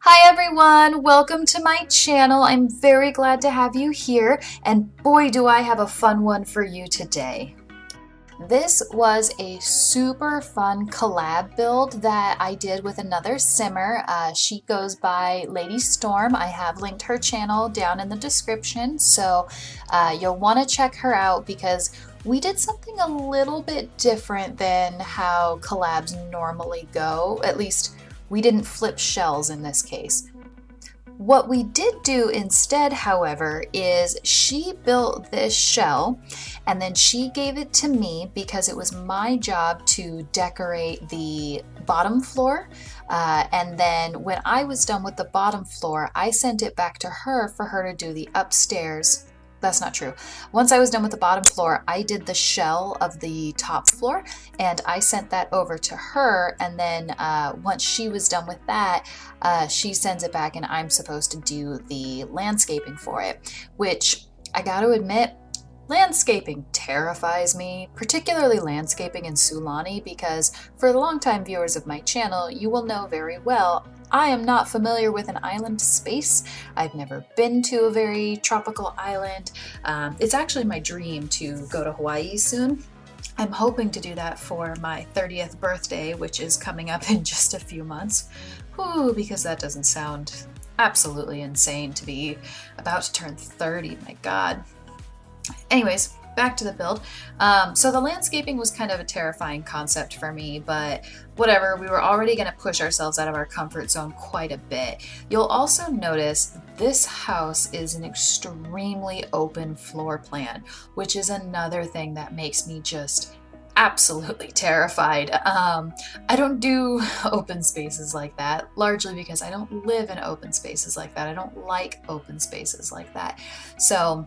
Hi everyone, welcome to my channel. I'm very glad to have you here, and boy do I have a fun one for you today. This was a super fun collab build that I did with another simmer. She goes by Lady Storm. I have linked her channel down in the description, so you'll want to check her out because we did something a little bit different than how collabs normally go. At least we didn't flip shells in this case. What we did do instead, however, is she built this shell and then she gave it to me because it was my job to decorate the bottom floor. And then when I was done with the bottom floor, I sent it back to her for her to do the upstairs. That's not true. Once I was done with the bottom floor, I did the shell of the top floor and I sent that over to her. And then once she was done with that, she sends it back and I'm supposed to do the landscaping for it, which I got to admit, landscaping terrifies me, particularly landscaping in Sulani, because for the longtime viewers of my channel, you will know very well I am not familiar with an island space. I've never been to a very tropical island. It's actually my dream to go to Hawaii soon. I'm hoping to do that for my 30th birthday, which is coming up in just a few months. Whew, because that doesn't sound absolutely insane to be about to turn 30, my God. Anyways, back to the build. So the landscaping was kind of a terrifying concept for me, but whatever, we were already going to push ourselves out of our comfort zone quite a bit. You'll also notice this house is an extremely open floor plan, which is another thing that makes me just absolutely terrified. I don't do open spaces like that, largely because I don't live in open spaces like that. I don't like open spaces like that. So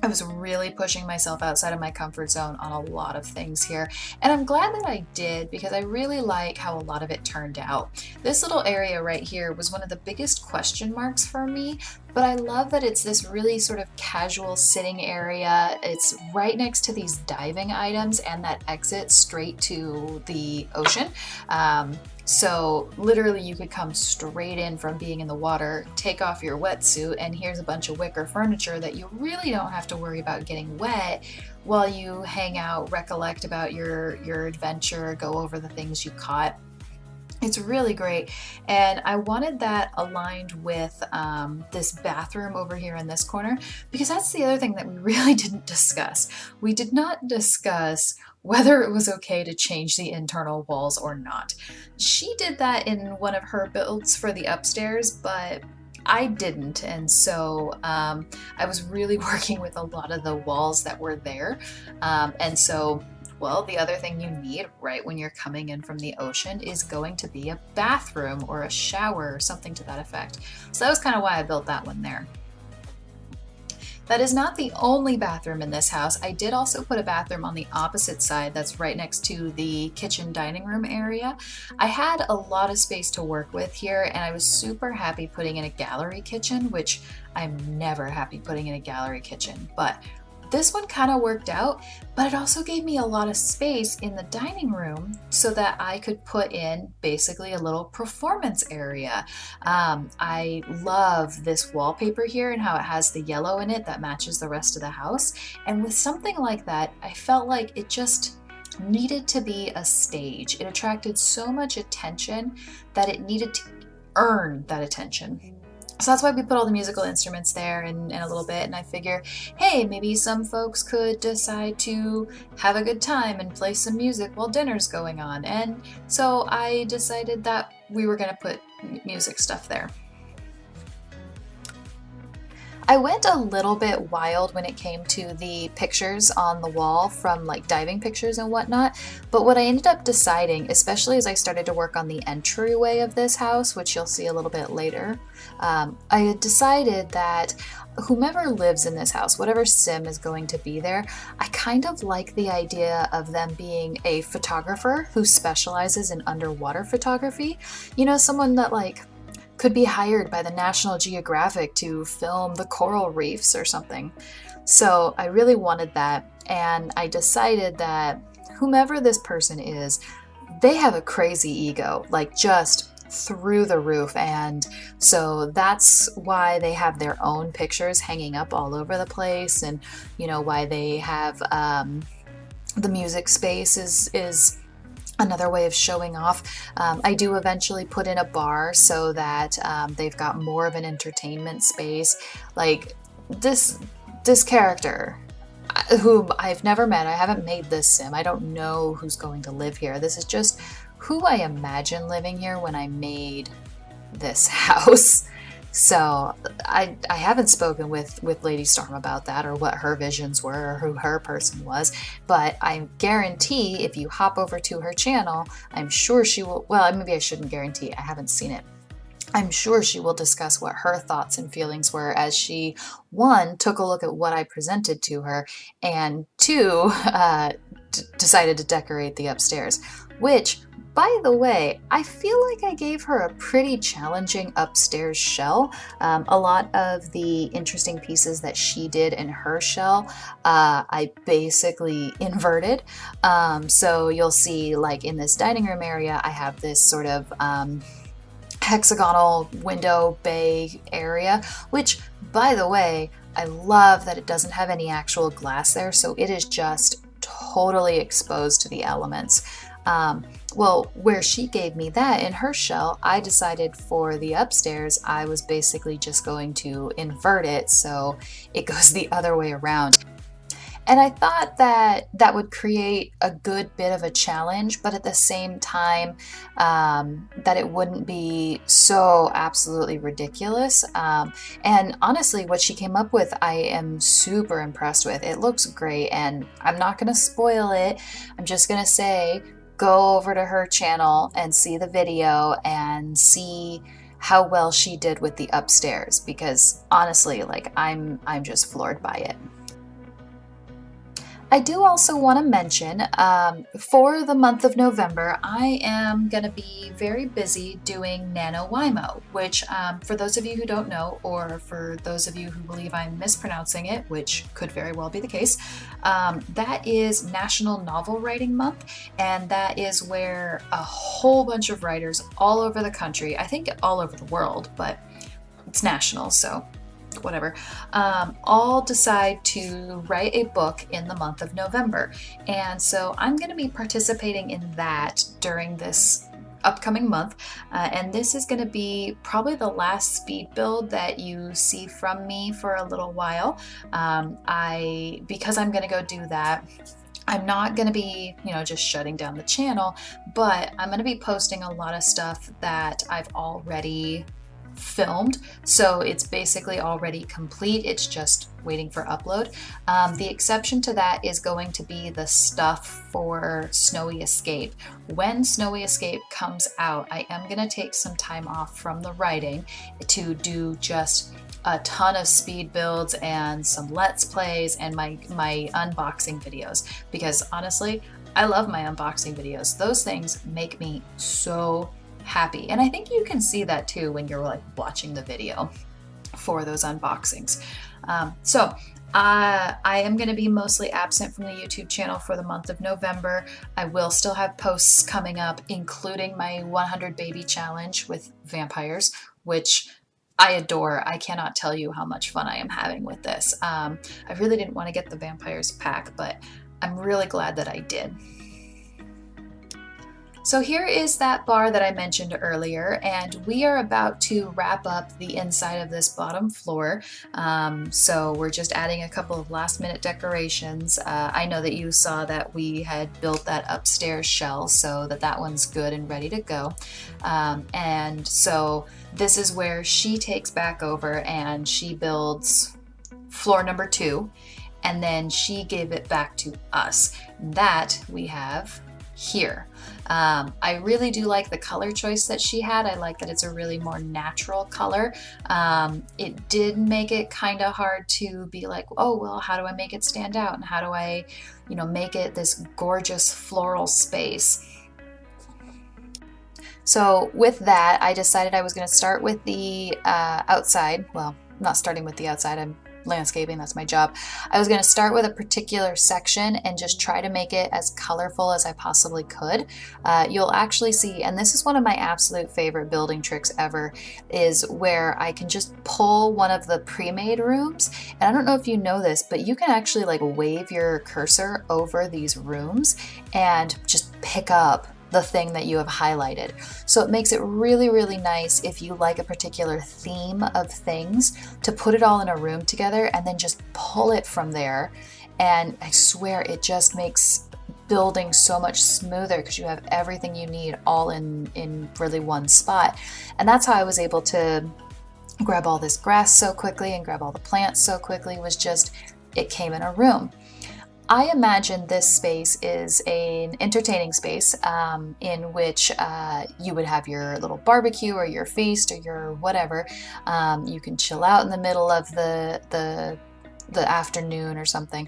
I was really pushing myself outside of my comfort zone on a lot of things here, and I'm glad that I did because I really like how a lot of it turned out. This little area right here was one of the biggest question marks for me, but I love that it's this really sort of casual sitting area. It's right next to these diving items and that exit straight to the ocean. So literally you could come straight in from being in the water, take off your wetsuit, and here's a bunch of wicker furniture that you really don't have to worry about getting wet while you hang out, recollect about your adventure, go over the things you caught. It's really great, and I wanted that aligned with this bathroom over here in this corner, because that's the other thing that we really didn't discuss. We did not discuss whether it was okay to change the internal walls or not. She did that in one of her builds for the upstairs, but I didn't, and so I was really working with a lot of the walls that were there, and so well, the other thing you need right when you're coming in from the ocean is going to be a bathroom or a shower or something to that effect. So that was kind of why I built that one there. That is not the only bathroom in this house. I did also put a bathroom on the opposite side that's right next to the kitchen dining room area. I had a lot of space to work with here, and I was super happy putting in a gallery kitchen, which I'm never happy putting in a gallery kitchen, but this one kind of worked out, but it also gave me a lot of space in the dining room so that I could put in basically a little performance area. I love this wallpaper here and how it has the yellow in it that matches the rest of the house. And with something like that, I felt like it just needed to be a stage. It attracted so much attention that it needed to earn that attention. So that's why we put all the musical instruments there in a little bit, and I figure, hey, maybe some folks could decide to have a good time and play some music while dinner's going on. And so I decided that we were going to put music stuff there. I went a little bit wild when it came to the pictures on the wall from like diving pictures and whatnot, but what I ended up deciding, especially as I started to work on the entryway of this house, which you'll see a little bit later, I had decided that whomever lives in this house, whatever sim is going to be there, I kind of like the idea of them being a photographer who specializes in underwater photography. You know, someone that like could be hired by the National Geographic to film the coral reefs or something. So I really wanted that, and I decided that whomever this person is, they have a crazy ego, like just through the roof, and so that's why they have their own pictures hanging up all over the place, and you know why they have the music space is another way of showing off. I do eventually put in a bar so that they've got more of an entertainment space. Like this character, whom I've never met, I haven't made this sim, I don't know who's going to live here. This is just who I imagine living here when I made this house. So I haven't spoken with Lady Storm about that, or what her visions were, or who her person was, but I guarantee if you hop over to her channel, I'm sure she will, well, maybe I shouldn't guarantee, I haven't seen it. I'm sure she will discuss what her thoughts and feelings were as she, one, took a look at what I presented to her, and two, decided to decorate the upstairs, which, by the way, I feel like I gave her a pretty challenging upstairs shell. A lot of the interesting pieces that she did in her shell, I basically inverted. So you'll see, like in this dining room area, I have this sort of hexagonal window bay area, which, by the way, I love that it doesn't have any actual glass there, so it is just totally exposed to the elements. Well, where she gave me that in her shell, I decided for the upstairs, I was basically just going to invert it so it goes the other way around. And I thought that that would create a good bit of a challenge, but at the same time, that it wouldn't be so absolutely ridiculous. And honestly, what she came up with, I am super impressed with. It looks great, and I'm not going to spoil it. I'm just going to say, go over to her channel and see the video and see how well she did with the upstairs, because honestly, like I'm just floored by it. I do also want to mention, for the month of November, I am going to be very busy doing NaNoWriMo, which for those of you who don't know, or for those of you who believe I'm mispronouncing it, which could very well be the case, that is National Novel Writing Month, and that is where a whole bunch of writers all over the country, I think all over the world, but it's national, so whatever, all decide to write a book in the month of November. And so I'm going to be participating in that during this upcoming month. And this is going to be probably the last speed build that you see from me for a little while. Because I'm going to go do that, I'm not going to be, just shutting down the channel, but I'm going to be posting a lot of stuff that I've already filmed, so it's basically already complete. It's just waiting for upload. The exception to that is going to be the stuff for Snowy Escape. When Snowy Escape comes out, I am going to take some time off from the writing to do just a ton of speed builds and some let's plays and my unboxing videos, because honestly, I love my unboxing videos. Those things make me so happy, and I think you can see that too when you're like watching the video for those unboxings. So I am going to be mostly absent from the YouTube channel for the month of November. I will still have posts coming up, including my 100 baby challenge with vampires, which I adore. I cannot tell you how much fun I am having with this. I really didn't want to get the vampires pack, but I'm really glad that I did. So here is that bar that I mentioned earlier, and we are about to wrap up the inside of this bottom floor. So we're just adding a couple of last minute decorations. I know that you saw that we had built that upstairs shell, so that one's good and ready to go. And so this is where she takes back over and she builds floor number 2, and then she gave it back to us. That we have here. I really do like the color choice that she had. I like that it's a really more natural color. It did make it kind of hard to be like, oh, well, how do I make it stand out? And how do I, make it this gorgeous floral space? So with that, I decided I was going to start with the outside. Well, not starting with the outside. I'm landscaping, that's my job. I was gonna start with a particular section and just try to make it as colorful as I possibly could. You'll actually see, and this is one of my absolute favorite building tricks ever, is where I can just pull one of the pre-made rooms. And I don't know if you know this, but you can actually like wave your cursor over these rooms and just pick up the thing that you have highlighted. So it makes it really, really nice if you like a particular theme of things to put it all in a room together and then just pull it from there. And I swear it just makes building so much smoother because you have everything you need all in really one spot. And that's how I was able to grab all this grass so quickly and grab all the plants so quickly, was just, it came in a room. I imagine this space is an entertaining space in which you would have your little barbecue or your feast or your whatever. You can chill out in the middle of the afternoon or something.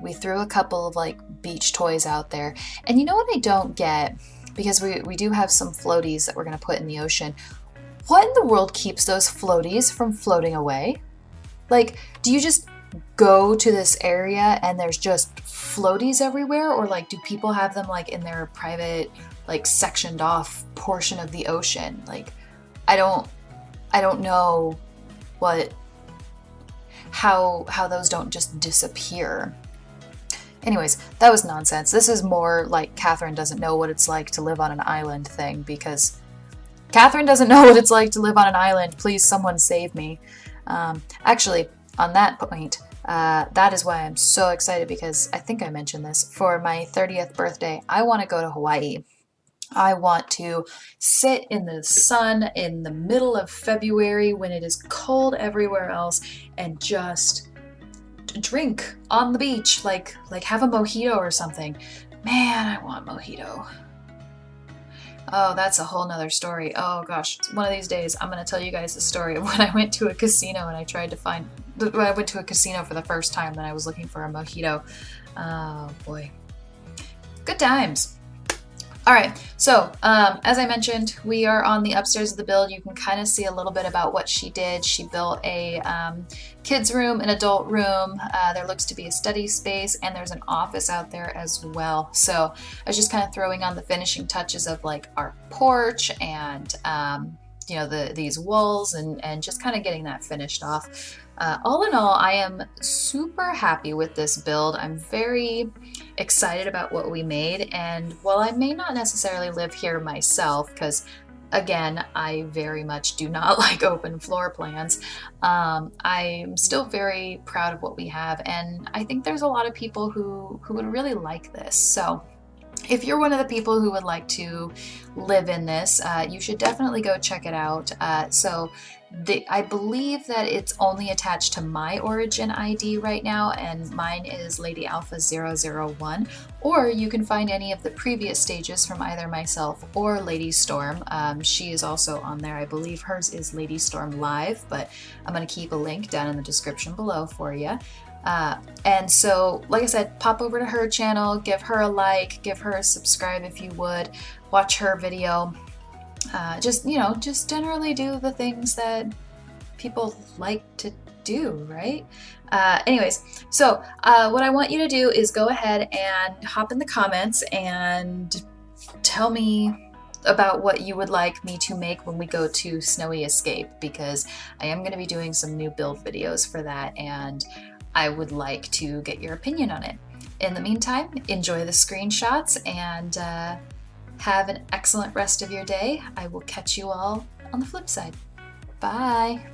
We threw a couple of like beach toys out there. And you know what I don't get? Because we do have some floaties that we're going to put in the ocean. What in the world keeps those floaties from floating away? Like, do you just go to this area and there's just floaties everywhere, or like do people have them like in their private like sectioned off portion of the ocean? Like I don't know how those don't just disappear. Anyways, that was nonsense. This is more like Catherine doesn't know what it's like to live on an island thing, because Catherine doesn't know what it's like to live on an island. Please, someone save me. Actually, on that point, that is why I'm so excited, because I think I mentioned this. For my 30th birthday, I want to go to Hawaii. I want to sit in the sun in the middle of February when it is cold everywhere else and just drink on the beach, like have a mojito or something. Man, I want mojito. Oh, that's a whole nother story. Oh gosh, one of these days I'm going to tell you guys the story of when I went to a casino and I went to a casino for the first time and I was looking for a mojito. Oh boy. Good times. All right, so as I mentioned, we are on the upstairs of the build. You can kind of see a little bit about what she did. She built a kids room, an adult room. There looks to be a study space, and there's an office out there as well. So I was just kind of throwing on the finishing touches of like our porch and you know, these walls and just kind of getting that finished off. All in all, I am super happy with this build. I'm very excited about what we made, and while I may not necessarily live here myself, because again, I very much do not like open floor plans, I'm still very proud of what we have, and I think there's a lot of people who would really like this. So if you're one of the people who would like to live in this, you should definitely go check it out. I believe that it's only attached to my Origin ID right now, and mine is Lady Alpha 001, or you can find any of the previous stages from either myself or Lady Storm. She is also on there. I believe hers is Lady Storm Live, but I'm going to keep a link down in the description below for you. And so, like I said, pop over to her channel, give her a like, give her a subscribe if you would, watch her video. Just generally do the things that people like to do, right? Anyways, so what I want you to do is go ahead and hop in the comments and tell me about what you would like me to make when we go to Snowy Escape, because I am going to be doing some new build videos for that, and I would like to get your opinion on it. In the meantime, enjoy the screenshots and have an excellent rest of your day. I will catch you all on the flip side. Bye.